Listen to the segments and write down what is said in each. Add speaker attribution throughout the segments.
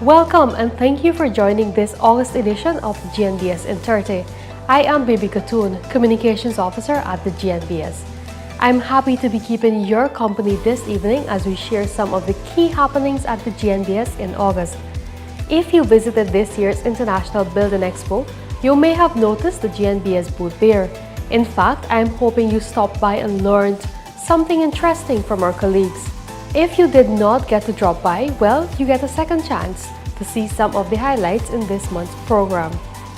Speaker 1: Welcome and thank you for joining this August edition of GNBS in 30. I am Bibi Katoon, Communications Officer at the GNBS. I'm happy to be keeping your company this evening as we share some of the key happenings at the GNBS in August. If you visited this year's International Building Expo, you may have noticed the GNBS booth there. In fact, I'm hoping you stopped by and learned something interesting from our colleagues. If you did not get to drop by, well, you get a second chance to see some of the highlights in this month's program.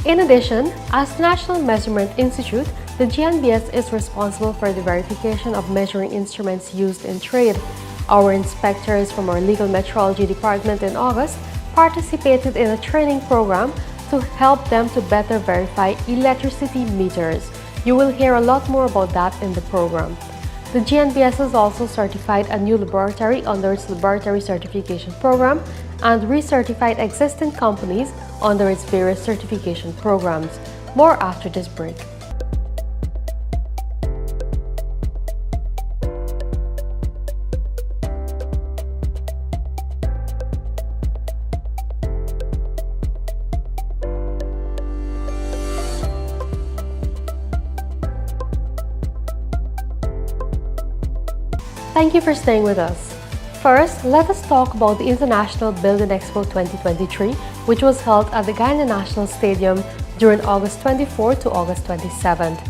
Speaker 1: In addition, as the National Measurement Institute, the GNBS is responsible for the verification of measuring instruments used in trade. Our inspectors from our Legal Metrology Department in August participated in a training program to help them to better verify electricity meters. You will hear a lot more about that in the program. The GNBS has also certified a new laboratory under its laboratory certification program and recertified existing companies under its various certification programs. More after this break. Thank you for staying with us. First, let us talk about the International Building Expo 2023, which was held at the Guyana National Stadium during August 24 to August 27th.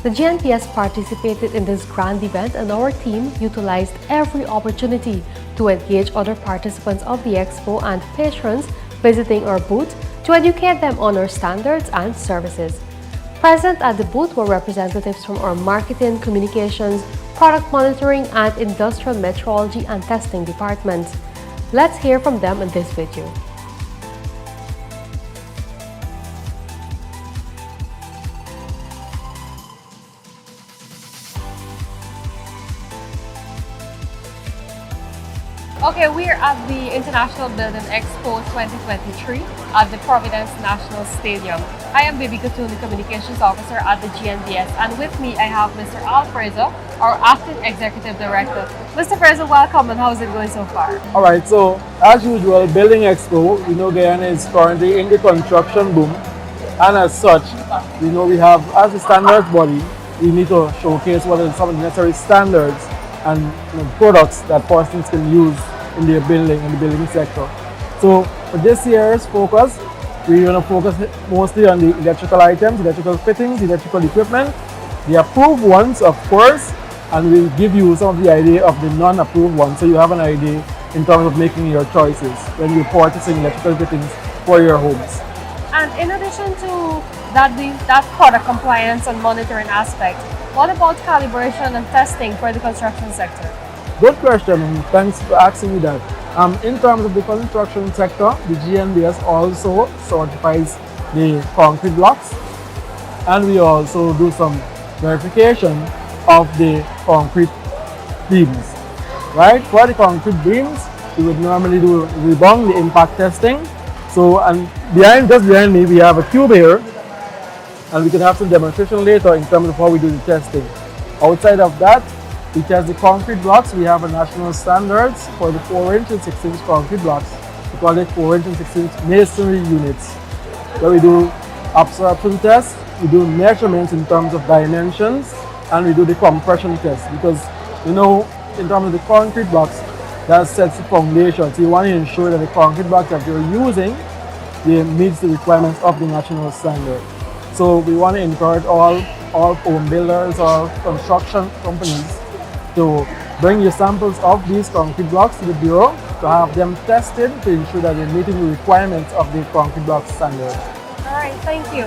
Speaker 1: The GNBS participated in this grand event and our team utilized every opportunity to engage other participants of the expo and patrons visiting our booth to educate them on our standards and services. Present at the booth were representatives from our marketing, communications, product monitoring, and industrial metrology and testing departments. Let's hear from them in this video. Okay, we're at the International Building Expo 2023 at the Providence National Stadium. I am Bibi Katoon, the Communications Officer at the GNBS, and with me I have Mr. Al Fraser, our Acting Executive Director. Mr. Fraser, welcome, and how's it going so far?
Speaker 2: Alright, so as usual, Building Expo, we know Guyana is currently in the construction boom, and as such, we know we have, as a standards body, we need to showcase what are some of the necessary standards and products that persons can use in their building, in the building sector. So for this year's focus, we're going to focus mostly on the electrical items, electrical fittings, electrical equipment, the approved ones of course, and we'll give you some of the idea of the non-approved ones so you have an idea in terms of making your choices when you're purchasing electrical fittings for your homes.
Speaker 1: And in addition to that product compliance and monitoring aspect, what about calibration and testing for the construction sector?
Speaker 2: Good question, and thanks for asking me that. In terms of the construction sector, the GNBS also certifies the concrete blocks, and we also do some verification of the concrete beams. Right? For the concrete beams, we would normally do rebound, the impact testing. So, and just behind me, we have a cube here, and we can have some demonstration later in terms of how we do the testing. Outside of that, we test the concrete blocks. We have a national standards for the 4-inch and 6-inch concrete blocks. We call it 4-inch and 6-inch masonry units. Where we do absorption tests, we do measurements in terms of dimensions, and we do the compression test because in terms of the concrete blocks, that sets the foundation. So you want to ensure that the concrete blocks that you're using, they meets the requirements of the national standard. So we want to encourage all home builders or construction companies to bring your samples of these concrete blocks to the Bureau to have them tested to ensure that they're meeting the requirements of the concrete block standard.
Speaker 1: Alright, thank you.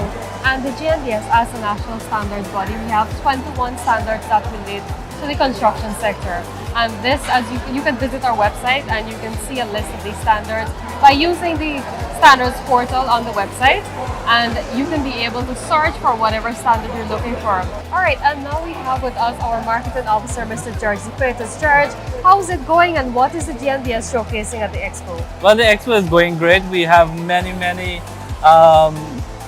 Speaker 1: And the GNBS, as a national standards body, we have 21 standards that relate to the construction sector. And this, as you can visit our website and you can see a list of these standards by using the standards portal on the website, and you can be able to search for whatever standard you're looking for. Alright, and now we have with us our marketing officer, Mr. George Zipetas. George, how's it going and what is the GNBS showcasing at the expo?
Speaker 3: Well, the expo is going great. We have many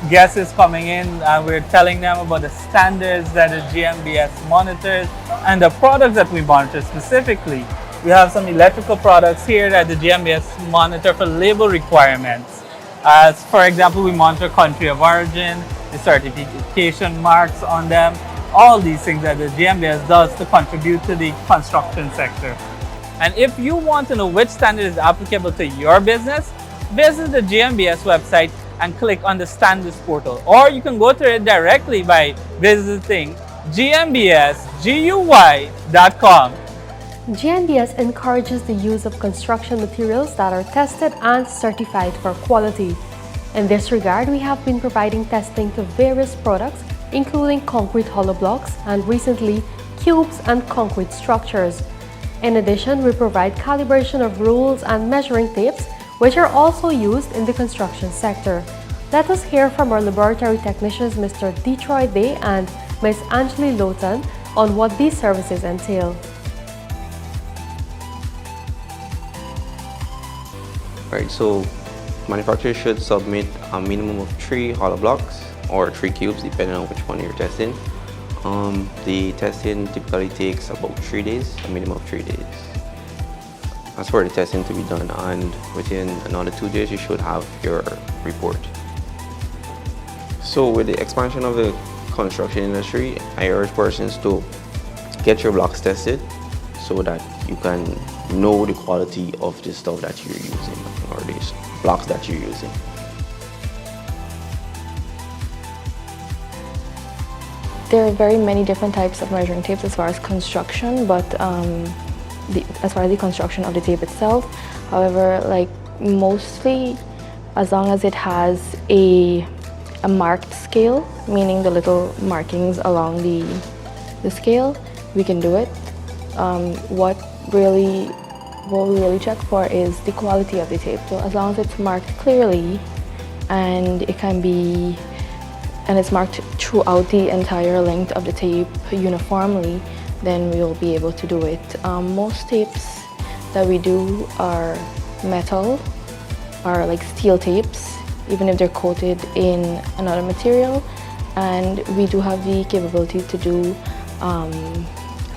Speaker 3: guests coming in and we're telling them about the standards that the GNBS monitors and the products that we monitor specifically. We have some electrical products here that the GNBS monitor for label requirements. As for example, we monitor country of origin, the certification marks on them, all these things that the GNBS does to contribute to the construction sector. And if you want to know which standard is applicable to your business, visit the GNBS website and click on the standards portal. Or you can go to it directly by visiting gnbsgui.com.
Speaker 1: GNBS encourages the use of construction materials that are tested and certified for quality. In this regard, we have been providing testing to various products, including concrete hollow blocks and recently cubes and concrete structures. In addition, we provide calibration of rules and measuring tapes, which are also used in the construction sector. Let us hear from our laboratory technicians, Mr. Detroit Day and Ms. Angeli Lowton, on what these services entail.
Speaker 4: Right, so manufacturers should submit a minimum of 3 hollow blocks or 3 cubes, depending on which one you're testing. The testing typically takes about 3 days, a minimum of 3 days. As for the testing to be done, and within another 2 days, you should have your report. So with the expansion of the construction industry, I urge persons to get your blocks tested so that you can know the quality of the stuff that you're using or these blocks that you're using.
Speaker 5: There are very many different types of measuring tapes as far as construction, but as far as the construction of the tape itself. However, like mostly, as long as it has a marked scale, meaning the little markings along the scale, we can do it. What we really check for is the quality of the tape. So as long as it's marked clearly and it's marked throughout the entire length of the tape uniformly, then we will be able to do it. Most tapes that we do are metal, are like steel tapes, even if they're coated in another material. And we do have the capability to do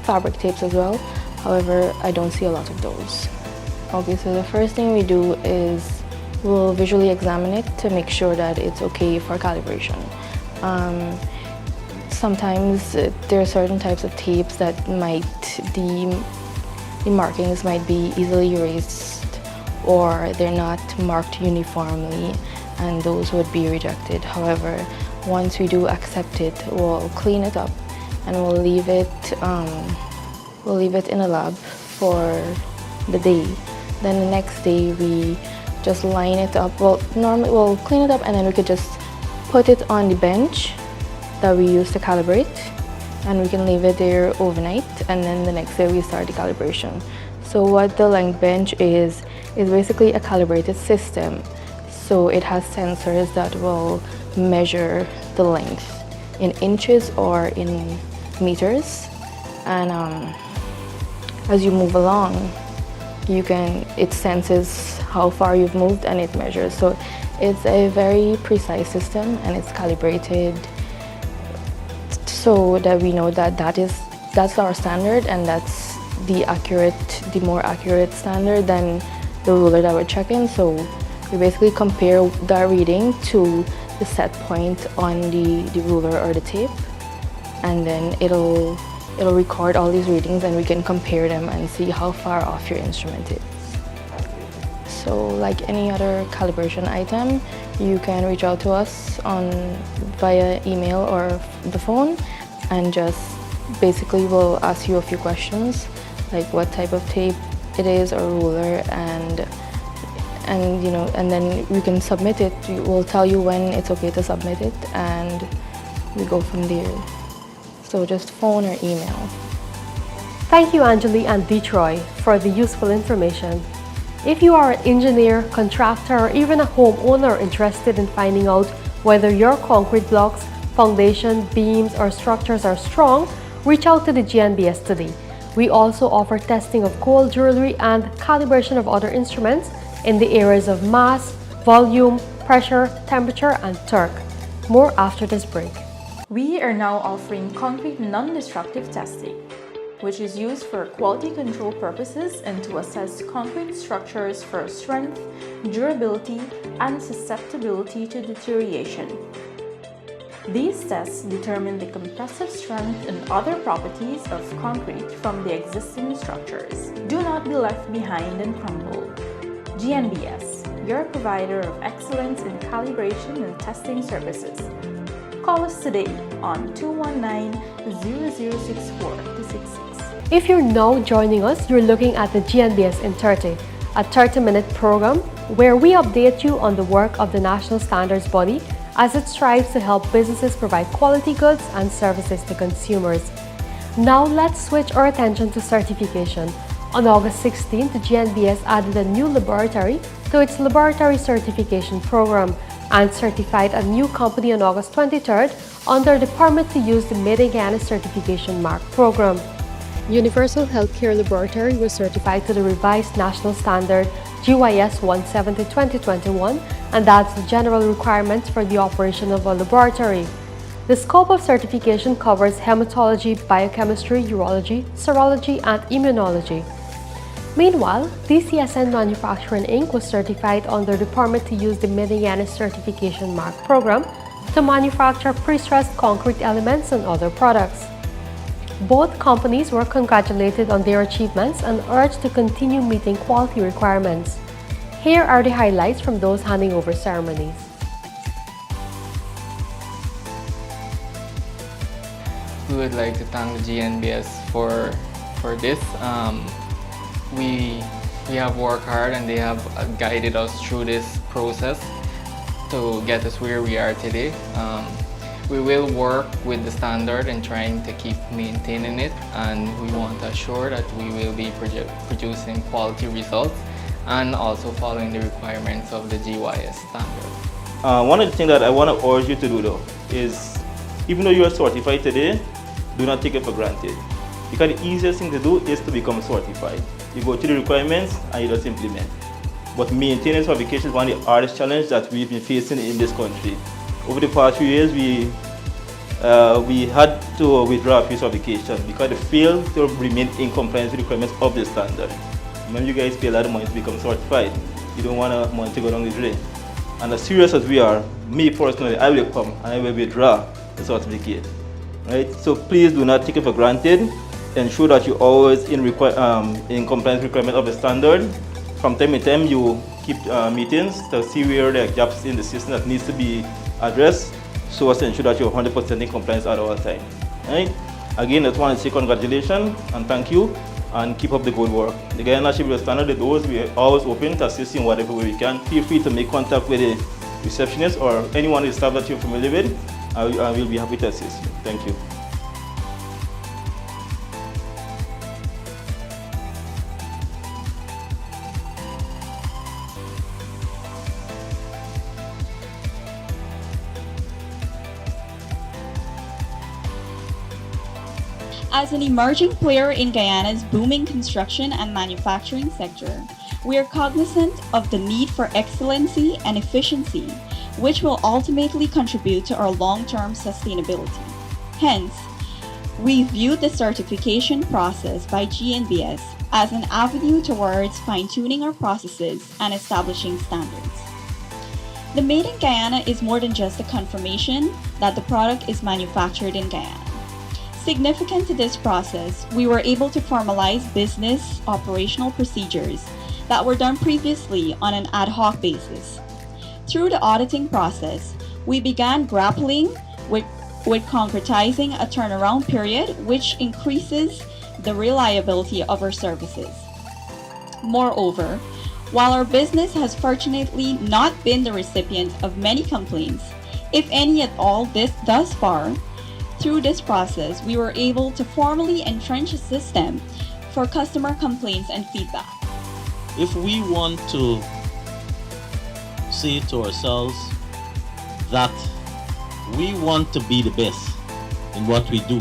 Speaker 5: fabric tapes as well. However, I don't see a lot of those. Okay, so the first thing we do is we'll visually examine it to make sure that it's okay for calibration. Sometimes there are certain types of tapes that the markings might be easily erased or they're not marked uniformly, and those would be rejected. However, once we do accept it, we'll clean it up and we'll leave it in a lab for the day. Then the next day we just line it up. Well, normally we'll clean it up and then we could just put it on the bench that we use to calibrate, and we can leave it there overnight, and then the next day we start the calibration. So what the length bench is basically a calibrated system. So it has sensors that will measure the length in inches or in meters, and as you move along, it senses how far you've moved and it measures. So it's a very precise system, and it's calibrated so that we know that that's our standard, and that's the more accurate standard than the ruler that we're checking. So we basically compare that reading to the set point on the ruler or the tape, and then it'll record all these readings, and we can compare them and see how far off your instrument is. So like any other calibration item, you can reach out to us via email or the phone, and just basically we'll ask you a few questions, like what type of tape it is or ruler, and then we can submit it. We'll tell you when it's okay to submit it, and we go from there. So just phone or email.
Speaker 1: Thank you, Angeli and Detroit, for the useful information. If you are an engineer, contractor, or even a homeowner interested in finding out whether your concrete blocks, foundation, beams, or structures are strong, reach out to the GNBS today. We also offer testing of gold jewelry and calibration of other instruments in the areas of mass, volume, pressure, temperature, and torque. More after this break.
Speaker 6: We are now offering concrete non-destructive testing. which is used for quality control purposes and to assess concrete structures for strength, durability, and susceptibility to deterioration. These tests determine the compressive strength and other properties of concrete from the existing structures. Do not be left behind and crumble. GNBS, your provider of excellence in calibration and testing services. Call us today on 219-0064-66.
Speaker 1: If you're now joining us, you're looking at the GNBS in 30, a 30-minute program where we update you on the work of the National Standards Body as it strives to help businesses provide quality goods and services to consumers. Now let's switch our attention to certification. On August 16, the GNBS added a new laboratory to its laboratory certification program and certified a new company on August 23rd under the Permit to Use the Made in Guyana Certification Mark program. Universal Healthcare Laboratory was certified to the revised national standard GYS 170-2021 and adds the general requirements for the operation of a laboratory. The scope of certification covers hematology, biochemistry, urology, serology, and immunology. Meanwhile, DCSN Manufacturing Inc. was certified under the Permit to Use the Made in Guyana Certification Mark program to manufacture pre-stressed concrete elements and other products. Both companies were congratulated on their achievements and urged to continue meeting quality requirements. Here are the highlights from those handing over ceremonies.
Speaker 7: We would like to thank the GNBS for this. We have worked hard and they have guided us through this process to get us where we are today. We will work with the standard and trying to keep maintaining it, and we want to assure that we will be producing quality results and also following the requirements of the GYS standard.
Speaker 8: One of the things that I want to urge you to do though is, even though you are certified today, do not take it for granted. Because the easiest thing to do is to become certified. You go through the requirements and you just implement. But maintaining certification is one of the hardest challenges that we've been facing in this country. Over the past few years, we had to withdraw a few certifications because they failed to remain in compliance with the requirements of the standard. When you guys pay a lot of money to become certified, you don't want money to go down the drain. And as serious as we are, me personally, I will come and I will withdraw the certificate. Right? So please do not take it for granted. Ensure that you're always in compliance with requirement of the standard. From time to time, you keep meetings to see where there are gaps in the system that needs to be addressed, so as to ensure that you're 100% in compliance at all times. Right? Again, I just want to say congratulations and thank you, and keep up the good work. The Guyana Shipbuilding Standard, the doors, we are always open to assist you in whatever way we can. Feel free to make contact with the receptionist or anyone in the staff that you're familiar with. I will be happy to assist you. Thank you.
Speaker 9: As an emerging player in Guyana's booming construction and manufacturing sector, we are cognizant of the need for excellency and efficiency, which will ultimately contribute to our long-term sustainability. Hence, we view the certification process by GNBS as an avenue towards fine-tuning our processes and establishing standards. The Made in Guyana is more than just a confirmation that the product is manufactured in Guyana. Significant to this process, we were able to formalize business operational procedures that were done previously on an ad hoc basis. Through the auditing process, we began grappling with concretizing a turnaround period which increases the reliability of our services. Moreover, while our business has fortunately not been the recipient of many complaints, if any at all thus far, through this process, we were able to formally entrench a system for customer complaints and feedback.
Speaker 10: If we want to say to ourselves that we want to be the best in what we do,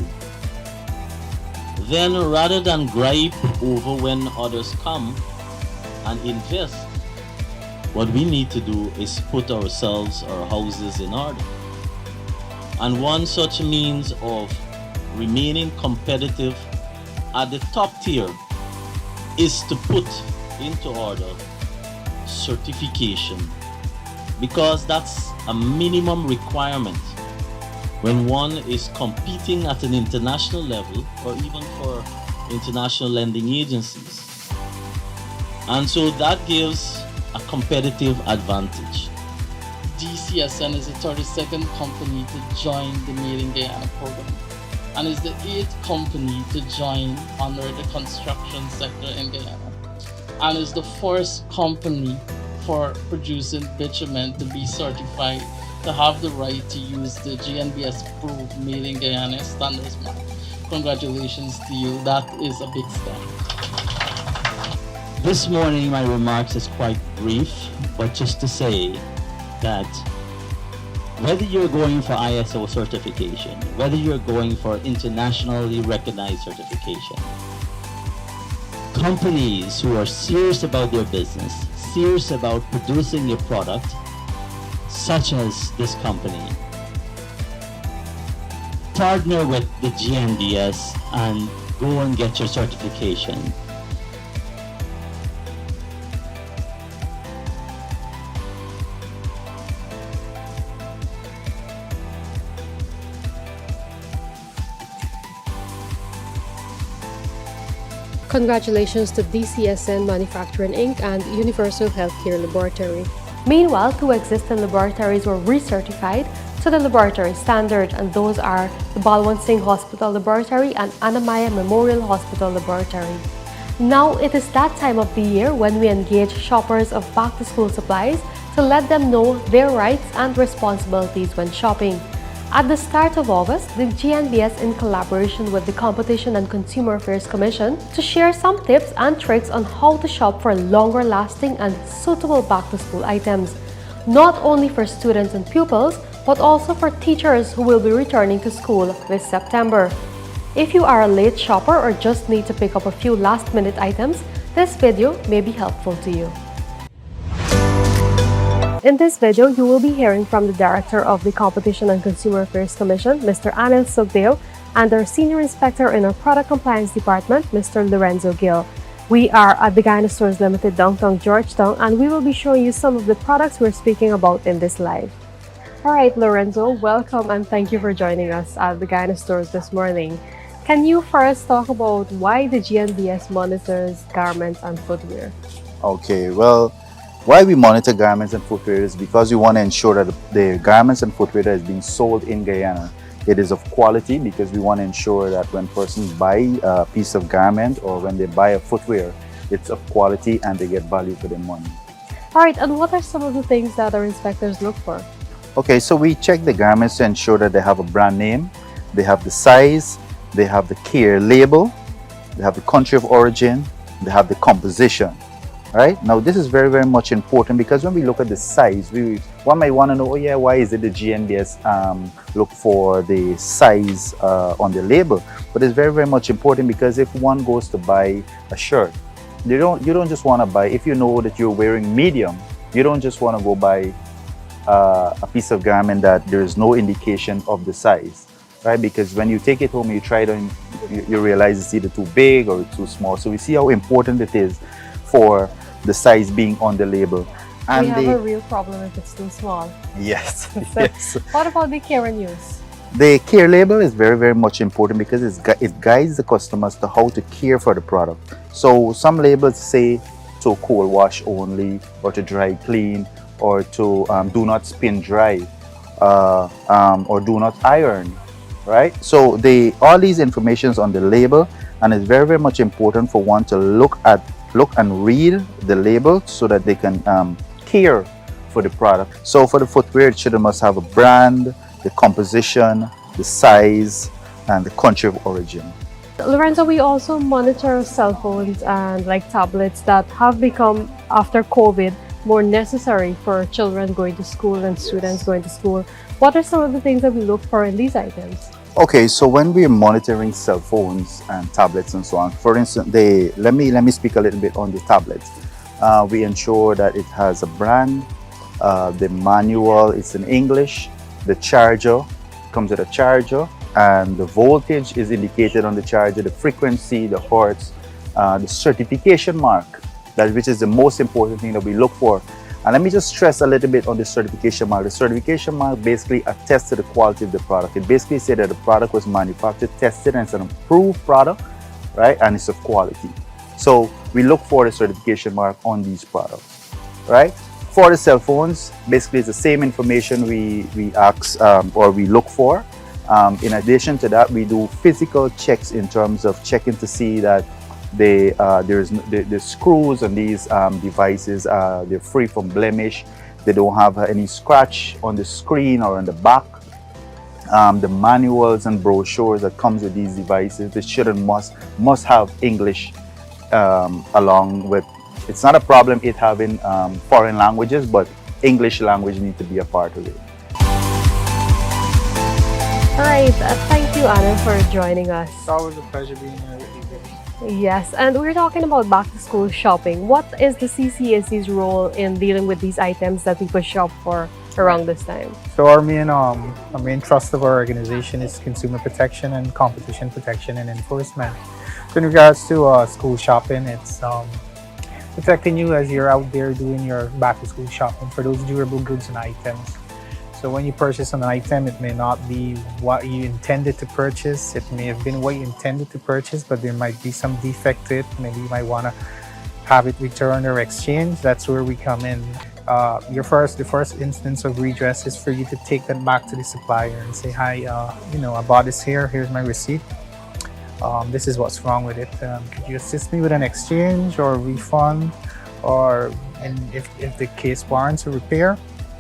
Speaker 10: then rather than gripe over when others come and invest, what we need to do is put our houses in order. And one such means of remaining competitive at the top tier is to put into order certification, because that's a minimum requirement when one is competing at an international level or even for international lending agencies. And so that gives a competitive advantage.
Speaker 11: GCSN is the 32nd company to join the Made in Guyana program and is the 8th company to join under the construction sector in Guyana, and is the first company for producing bitumen to be certified to have the right to use the GNBS approved Made in Guyana standards mark. Congratulations to you, that is a big step.
Speaker 10: This morning my remarks is quite brief, but just to say that whether you're going for ISO certification, whether you're going for internationally recognized certification, companies who are serious about their business, serious about producing a product, such as this company, partner with the GNBS and go and get your certification.
Speaker 1: Congratulations to DCSN Manufacturing Inc. and Universal Healthcare Laboratory. Meanwhile, two existing laboratories were recertified to the laboratory standard, and those are the Balwant Singh Hospital Laboratory and Annamaya Memorial Hospital Laboratory. Now it is that time of the year when we engage shoppers of back-to-school supplies to let them know their rights and responsibilities when shopping. At the start of August, the GNBS, in collaboration with the Competition and Consumer Affairs Commission, to share some tips and tricks on how to shop for longer lasting and suitable back-to-school items, not only for students and pupils, but also for teachers who will be returning to school this September. If you are a late shopper or just need to pick up a few last-minute items, this video may be helpful to you. In this video, you will be hearing from the Director of the Competition and Consumer Affairs Commission, Mr. Anil Sugdeo, and our Senior Inspector in our Product Compliance Department, Mr. Lorenzo Gill. We are at the Guyana Stores Limited, downtown Georgetown, and we will be showing you some of the products we're speaking about in this live. All right, Lorenzo, welcome and thank you for joining us at the Guyana Stores this morning. Can you first talk about why the GNBS monitors garments and footwear?
Speaker 12: Okay, well, why we monitor garments and footwear is because we want to ensure that the garments and footwear that is being sold in Guyana, it is of quality, because we want to ensure that when persons buy a piece of garment or when they buy a footwear, it's of quality and they get value for their money.
Speaker 1: All right, and what are some of the things that our inspectors look for?
Speaker 12: Okay, so we check the garments to ensure that they have a brand name, they have the size, they have the care label, they have the country of origin, they have the composition. Right now, this is very, very much important, because when we look at the size, one might want to know, oh yeah, why is it the GNBS look for the size on the label? But it's very, very much important, because if one goes to buy a shirt, you don't just want to buy, if you know that you're wearing medium, you don't just want to go buy a piece of garment that there is no indication of the size, right? Because when you take it home, you try it on, you realize it's either too big or too small. So we see how important it is for the size being on the label. And
Speaker 1: we have a real problem if it's too small.
Speaker 12: Yes.
Speaker 1: So
Speaker 12: yes.
Speaker 1: What about the care and use?
Speaker 12: The care label is very, very much important, because it guides the customers to how to care for the product. So some labels say to cold wash only, or to dry clean, or to do not spin dry, or do not iron, right? So all these informations on the label, and it's very, very much important for one to look and read the label so that they can care for the product. So for the footwear, it must have a brand, the composition, the size, and the country of origin.
Speaker 1: Lorenzo, we also monitor cell phones and tablets that have become, after COVID, more necessary for children going to school and students going to school. What are some of the things that we look for in these items?
Speaker 12: Okay, so when we're monitoring cell phones and tablets and so on, for instance, let me speak a little bit on the tablets. We ensure that it has a brand, the manual is in English, the charger comes with a charger, and the voltage is indicated on the charger, the frequency, the hertz, the certification mark, which is the most important thing that we look for. And let me just stress a little bit on the certification mark. The certification mark basically attests to the quality of the product. It basically says that the product was manufactured, tested, and it's an approved product, right? And it's of quality. So we look for the certification mark on these products, right? For the cell phones, basically it's the same information we ask or we look for. In addition to that, we do physical checks in terms of checking to see that the screws on these devices, they're free from blemish. They don't have any scratch on the screen or on the back. The manuals and brochures that comes with these devices, they should and must have English along with. It's not a problem it having foreign languages, but English language need to be a part of it.
Speaker 1: All right, thank you, Anna, for joining us.
Speaker 13: It's always a pleasure being here with you, baby.
Speaker 1: Yes, and we're talking about back-to-school shopping. What is the CCAC's role in dealing with these items that people shop for around this time?
Speaker 13: So our main thrust of our organization is consumer protection and competition protection and enforcement. So in regards to school shopping, it's protecting you as you're out there doing your back-to-school shopping for those durable goods and items. So when you purchase an item, it may not be what you intended to purchase. It may have been what you intended to purchase, but there might be some defect to it. Maybe you might want to have it returned or exchanged. That's where we come in. The first instance of redress is for you to take that back to the supplier and say, hi, I bought this here. Here's my receipt. This is what's wrong with it. Could you assist me with an exchange or refund? Or if the case warrants a repair?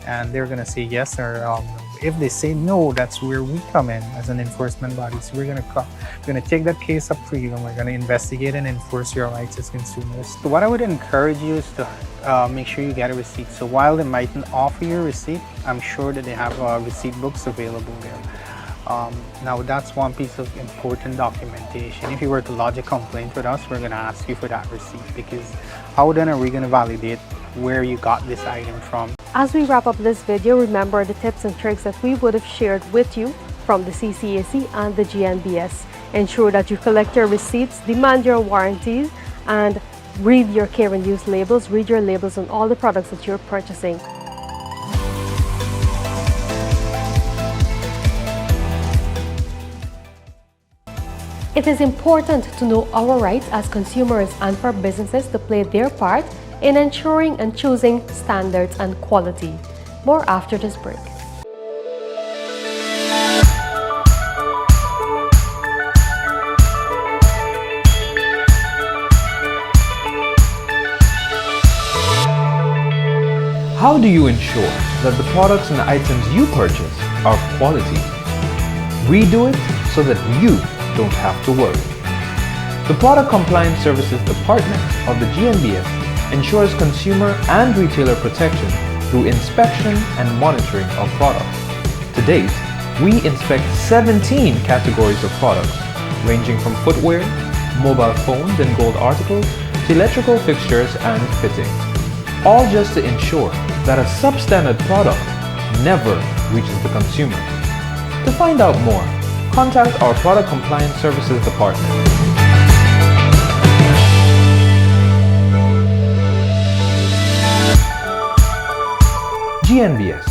Speaker 13: And they're gonna say yes, or if they say no, that's where we come in as an enforcement body. So we're gonna take that case up for you, and we're gonna investigate and enforce your rights as consumers. So what I would encourage you is to make sure you get a receipt. So while they mightn't offer you a receipt, I'm sure that they have receipt books available there. Now that's one piece of important documentation. If you were to lodge a complaint with us, we're gonna ask you for that receipt, because how then are we gonna validate where you got this item from?
Speaker 1: As we wrap up this video, remember the tips and tricks that we would have shared with you from the CCAC and the GNBS. Ensure that you collect your receipts, demand your warranties, and read your care and use labels. Read your labels on all the products that you're purchasing. It is important to know our rights as consumers and for businesses to play their part in ensuring and choosing standards and quality. More after this break.
Speaker 14: How do you ensure that the products and items you purchase are of quality? We do it so that you don't have to worry. The Product Compliance Services Department of the GNBS ensures consumer and retailer protection through inspection and monitoring of products. To date, we inspect 17 categories of products, ranging from footwear, mobile phones and gold articles, to electrical fixtures and fittings, all just to ensure that a substandard product never reaches the consumer. To find out more, contact our Product Compliance Services Department. GNBS,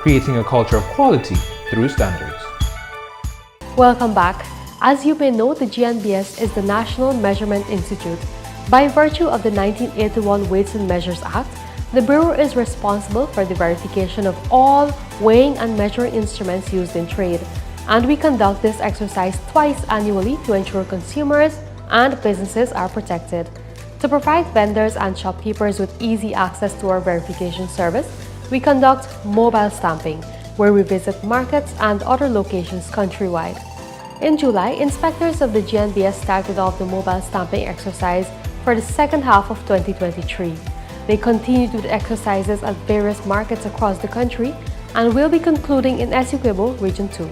Speaker 14: creating a culture of quality through standards.
Speaker 1: Welcome back. As you may know, the GNBS is the National Measurement Institute. By virtue of the 1981 Weights and Measures Act, the Bureau is responsible for the verification of all weighing and measuring instruments used in trade, and we conduct this exercise twice annually to ensure consumers and businesses are protected. To provide vendors and shopkeepers with easy access to our verification service, we conduct mobile stamping, where we visit markets and other locations countrywide. In July, inspectors of the GNBS started off the mobile stamping exercise for the second half of 2023. They continue the exercises at various markets across the country and will be concluding in Essequibo, Region 2.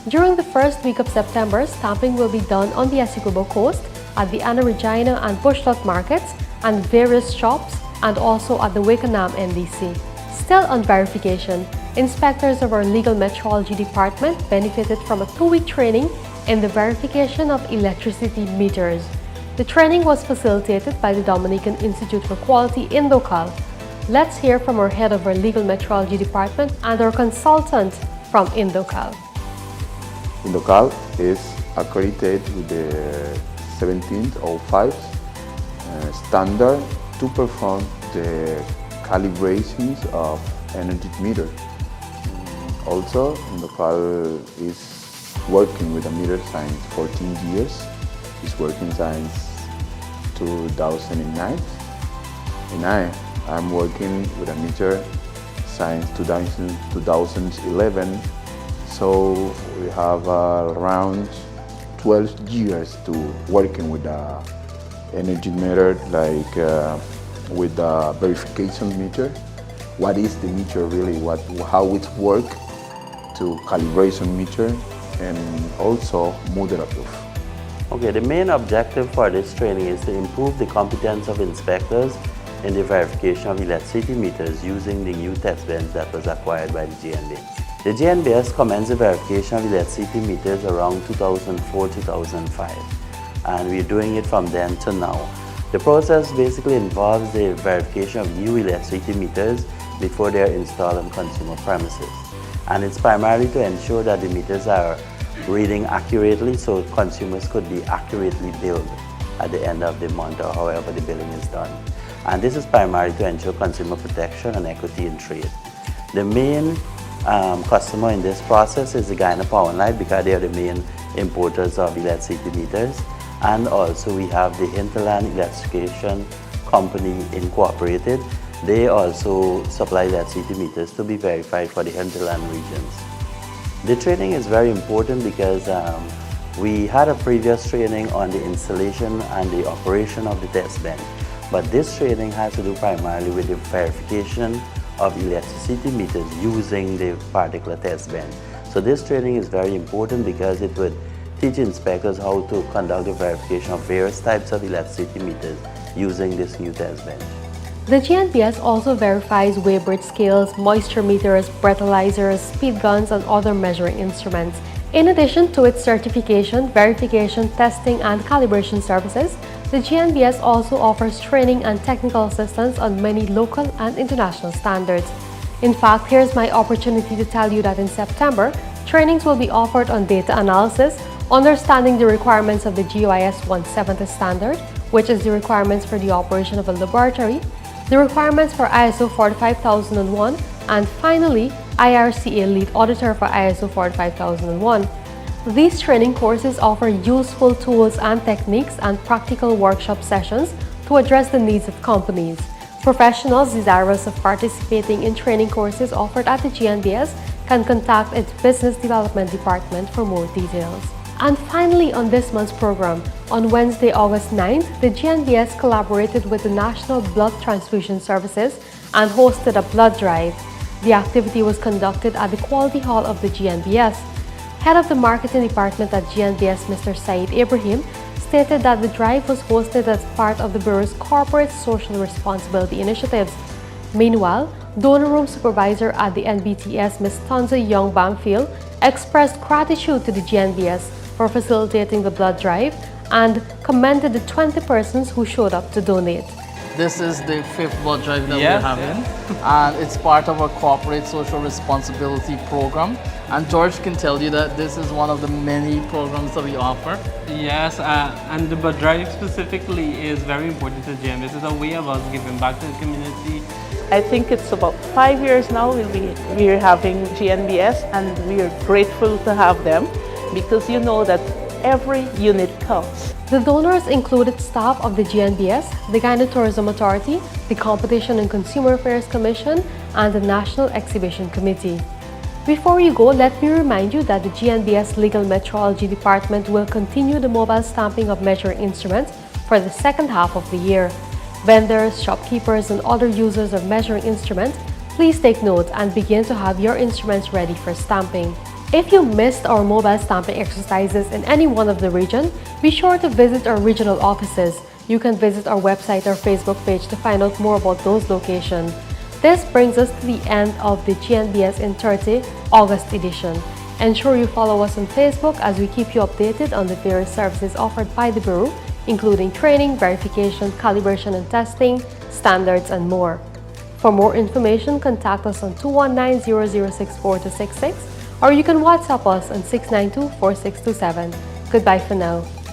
Speaker 1: During the first week of September, stamping will be done on the Essequibo coast, at the Anna Regina and Bushlock markets and various shops, and also at the Wakenham NDC. Still on verification, inspectors of our legal metrology department benefited from a 2-week training in the verification of electricity meters. The training was facilitated by the Dominican Institute for Quality in Local. Let's hear from our head of our legal metrology department and our consultant from Indocal.
Speaker 15: Indocal is accredited with the 1705 standard to perform the calibrations of energy meter. Also, Indocal is working with a meter since 14 years. It's working since 2009. And I'm working with a meter since 2011. So we have around 12 years to working with the energy meter, like with the verification meter. What is the meter really? How it works to calibration meter, and also model proof.
Speaker 16: Okay, the main objective for this training is to improve the competence of inspectors in the verification of electricity meters using the new test bench that was acquired by the GNBS. The GNBS commenced the verification of electricity meters around 2004-2005, and we're doing it from then to now. The process basically involves the verification of new electricity meters before they are installed on consumer premises. And it's primarily to ensure that the meters are reading accurately so consumers could be accurately billed at the end of the month or however the billing is done. And this is primarily to ensure consumer protection and equity in trade. The main customer in this process is the Guyana Power and Light, because they are the main importers of electricity meters. And also we have the Hinterland Electrification Company Incorporated. They also supply electricity meters to be verified for the hinterland regions. The training is very important because we had a previous training on the installation and the operation of the test bench. But this training has to do primarily with the verification of electricity meters using the particular test bench. So this training is very important because it would teach inspectors how to conduct the verification of various types of electricity meters using this new test bench.
Speaker 1: The GNBS also verifies weighbridge scales, moisture meters, breathalyzers, speed guns, and other measuring instruments. In addition to its certification, verification, testing, and calibration services, the GNBS also offers training and technical assistance on many local and international standards. In fact, here's my opportunity to tell you that in September, trainings will be offered on data analysis, understanding the requirements of the GOIS 170 standard, which is the requirements for the operation of a laboratory, the requirements for ISO 45001, and finally, IRCA Lead Auditor for ISO 45001. These training courses offer useful tools and techniques and practical workshop sessions to address the needs of companies. Professionals desirous of participating in training courses offered at the GNBS can contact its Business Development Department for more details. And finally, on this month's program, on Wednesday, August 9th, the GNBS collaborated with the National Blood Transfusion Services and hosted a blood drive. The activity was conducted at the Quality Hall of the GNBS. Head of the Marketing Department at GNBS, Mr. Said Ibrahim, stated that the drive was hosted as part of the Bureau's corporate social responsibility initiatives. Meanwhile, Donor Room Supervisor at the NBTS, Ms. Tonza Young Bamfield, expressed gratitude to the GNBS for facilitating the blood drive and commended the 20 persons who showed up to donate.
Speaker 11: This is the 5th blood drive that we're having, and it's part of our corporate social responsibility program. And George can tell you that this is one of the many programs that we offer.
Speaker 3: Yes, and the blood drive specifically is very important to GNBS. It's a way of us giving back to the community.
Speaker 17: I think it's about 5 years now we're having GNBS, and we are grateful to have them because you know that every unit counts.
Speaker 1: The donors included staff of the GNBS, the Guyana Tourism Authority, the Competition and Consumer Affairs Commission, and the National Exhibition Committee. Before you go, let me remind you that the GNBS Legal Metrology Department will continue the mobile stamping of measuring instruments for the second half of the year. Vendors, shopkeepers, and other users of measuring instruments, please take note and begin to have your instruments ready for stamping. If you missed our mobile stamping exercises in any one of the region, be sure to visit our regional offices. You can visit our website or Facebook page to find out more about those locations. This brings us to the end of the GNBS in 30 August edition. Ensure you follow us on Facebook as we keep you updated on the various services offered by the Bureau, including training, verification, calibration and testing, standards, and more. For more information, contact us on 219-0064-266 or you can WhatsApp us on 692-4627. Goodbye for now.